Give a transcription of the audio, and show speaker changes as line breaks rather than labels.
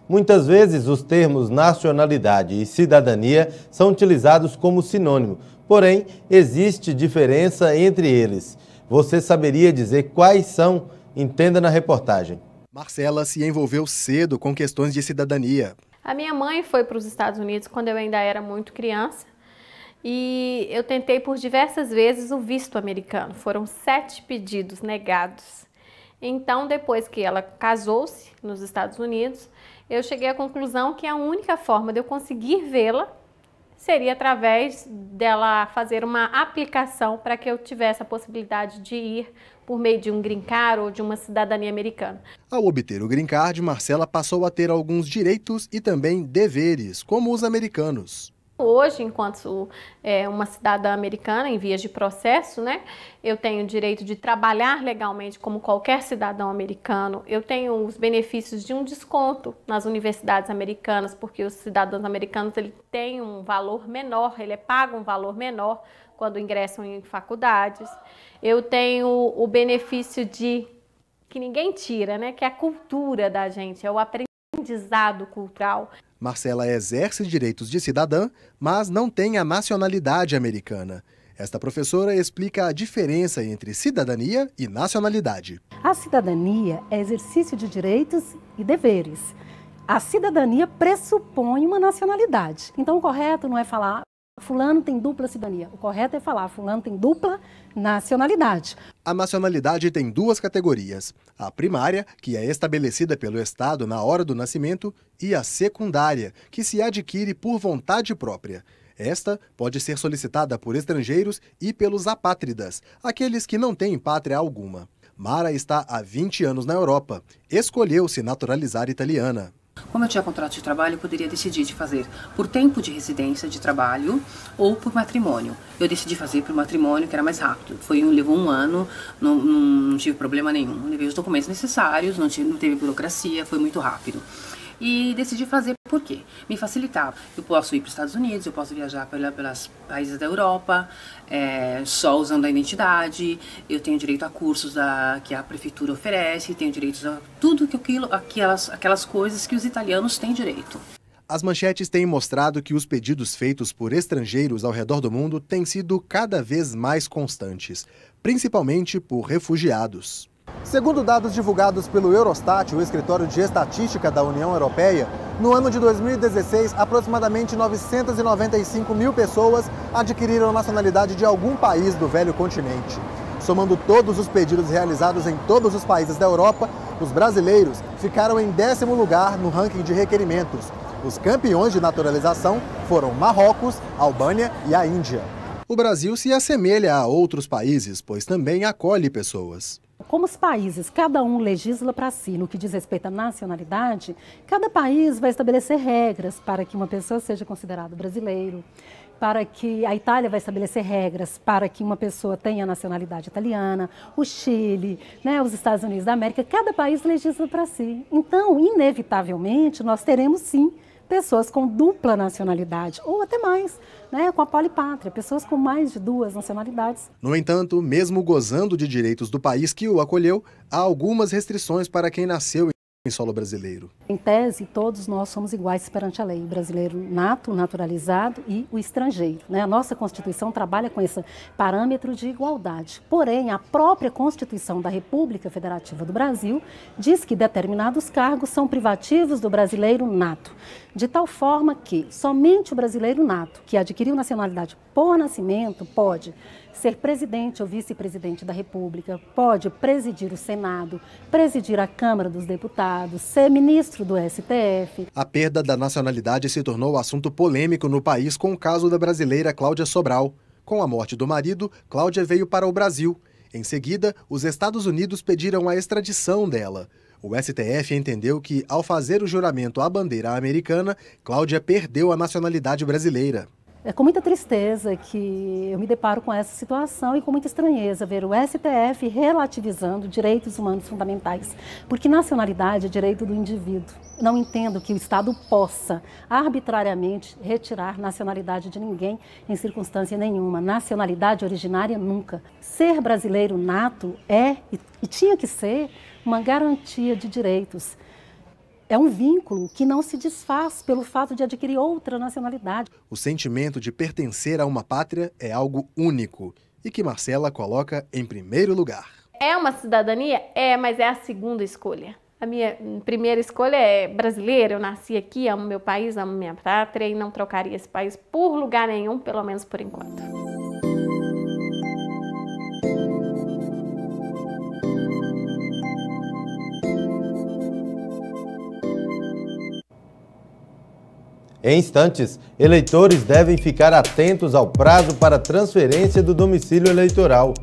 Muitas vezes os termos nacionalidade e cidadania são utilizados como sinônimo, porém existe diferença entre eles. Você saberia dizer quais são? Entenda na reportagem.
Marcela se envolveu cedo com questões de cidadania.
A minha mãe foi para os Estados Unidos quando eu ainda era muito criança e eu tentei por diversas vezes o visto americano. Foram 7 pedidos negados. Então, depois que ela casou-se nos Estados Unidos, eu cheguei à conclusão que a única forma de eu conseguir vê-la seria através dela fazer uma aplicação para que eu tivesse a possibilidade de ir por meio de um green card ou de uma cidadania americana.
Ao obter o green card, Marcela passou a ter alguns direitos e também deveres, como os americanos.
Hoje, enquanto uma cidadã americana em vias de processo, né, eu tenho o direito de trabalhar legalmente como qualquer cidadão americano. Eu tenho os benefícios de um desconto nas universidades americanas, porque os cidadãos americanos têm um valor menor, ele paga um valor menor quando ingressam em faculdades. Eu tenho o benefício que ninguém tira, né, que é a cultura da gente, é o aprendizado cultural.
Marcela exerce direitos de cidadã, mas não tem a nacionalidade americana. Esta professora explica a diferença entre cidadania e nacionalidade.
A cidadania é exercício de direitos e deveres. A cidadania pressupõe uma nacionalidade. Então, o correto não é falar fulano tem dupla cidadania. O correto é falar fulano tem dupla nacionalidade.
A nacionalidade tem 2 categorias. A primária, que é estabelecida pelo Estado na hora do nascimento, e a secundária, que se adquire por vontade própria. Esta pode ser solicitada por estrangeiros e pelos apátridas, aqueles que não têm pátria alguma. Mara está há 20 anos na Europa. Escolheu se naturalizar italiana.
Como eu tinha contrato de trabalho, eu poderia decidir de fazer por tempo de residência de trabalho ou por matrimônio. Eu decidi fazer por matrimônio, que era mais rápido. Levou 1 ano, não tive problema nenhum. Levei os documentos necessários, não teve burocracia, foi muito rápido. E decidi fazer por quê? Me facilitava. Eu posso ir para os Estados Unidos, eu posso viajar pelos países da Europa, só usando a identidade, eu tenho direito a cursos que a prefeitura oferece, tenho direitos a tudo aquelas coisas que os italianos têm direito.
As manchetes têm mostrado que os pedidos feitos por estrangeiros ao redor do mundo têm sido cada vez mais constantes, principalmente por refugiados. Segundo dados divulgados pelo Eurostat, o escritório de estatística da União Europeia, no ano de 2016, aproximadamente 995 mil pessoas adquiriram nacionalidade de algum país do velho continente. Somando todos os pedidos realizados em todos os países da Europa, os brasileiros ficaram em 10º lugar no ranking de requerimentos. Os campeões de naturalização foram Marrocos, Albânia e a Índia. O Brasil se assemelha a outros países, pois também acolhe pessoas.
Como os países, cada um legisla para si no que diz respeito à nacionalidade, cada país vai estabelecer regras para que uma pessoa seja considerada brasileiro, para que a Itália vai estabelecer regras para que uma pessoa tenha nacionalidade italiana, o Chile, né, os Estados Unidos da América, cada país legisla para si. Então, inevitavelmente, nós teremos sim pessoas com dupla nacionalidade, ou até mais, né, com a polipátria, pessoas com mais de 2 nacionalidades.
No entanto, mesmo gozando de direitos do país que o acolheu, há algumas restrições para quem nasceu em solo brasileiro.
Em tese, todos nós somos iguais perante a lei, o brasileiro nato, naturalizado e o estrangeiro, né? A nossa Constituição trabalha com esse parâmetro de igualdade. Porém, a própria Constituição da República Federativa do Brasil diz que determinados cargos são privativos do brasileiro nato, de tal forma que somente o brasileiro nato, que adquiriu nacionalidade por nascimento, pode ser presidente ou vice-presidente da República, pode presidir o Senado, presidir a Câmara dos Deputados, ser ministro do STF.
A perda da nacionalidade se tornou assunto polêmico no país com o caso da brasileira Cláudia Sobral. Com a morte do marido, Cláudia veio para o Brasil. Em seguida, os Estados Unidos pediram a extradição dela. O STF entendeu que, ao fazer o juramento à bandeira americana, Cláudia perdeu a nacionalidade brasileira.
É com muita tristeza que eu me deparo com essa situação e com muita estranheza ver o STF relativizando direitos humanos fundamentais, porque nacionalidade é direito do indivíduo. Não entendo que o Estado possa arbitrariamente retirar nacionalidade de ninguém em circunstância nenhuma. Nacionalidade originária nunca. Ser brasileiro nato é e tinha que ser uma garantia de direitos. É um vínculo que não se desfaz pelo fato de adquirir outra nacionalidade.
O sentimento de pertencer a uma pátria é algo único e que Marcela coloca em primeiro lugar.
É uma cidadania? É, mas é a segunda escolha. A minha primeira escolha é brasileira, eu nasci aqui, amo meu país, amo minha pátria e não trocaria esse país por lugar nenhum, pelo menos por enquanto.
Em instantes, eleitores devem ficar atentos ao prazo para transferência do domicílio eleitoral.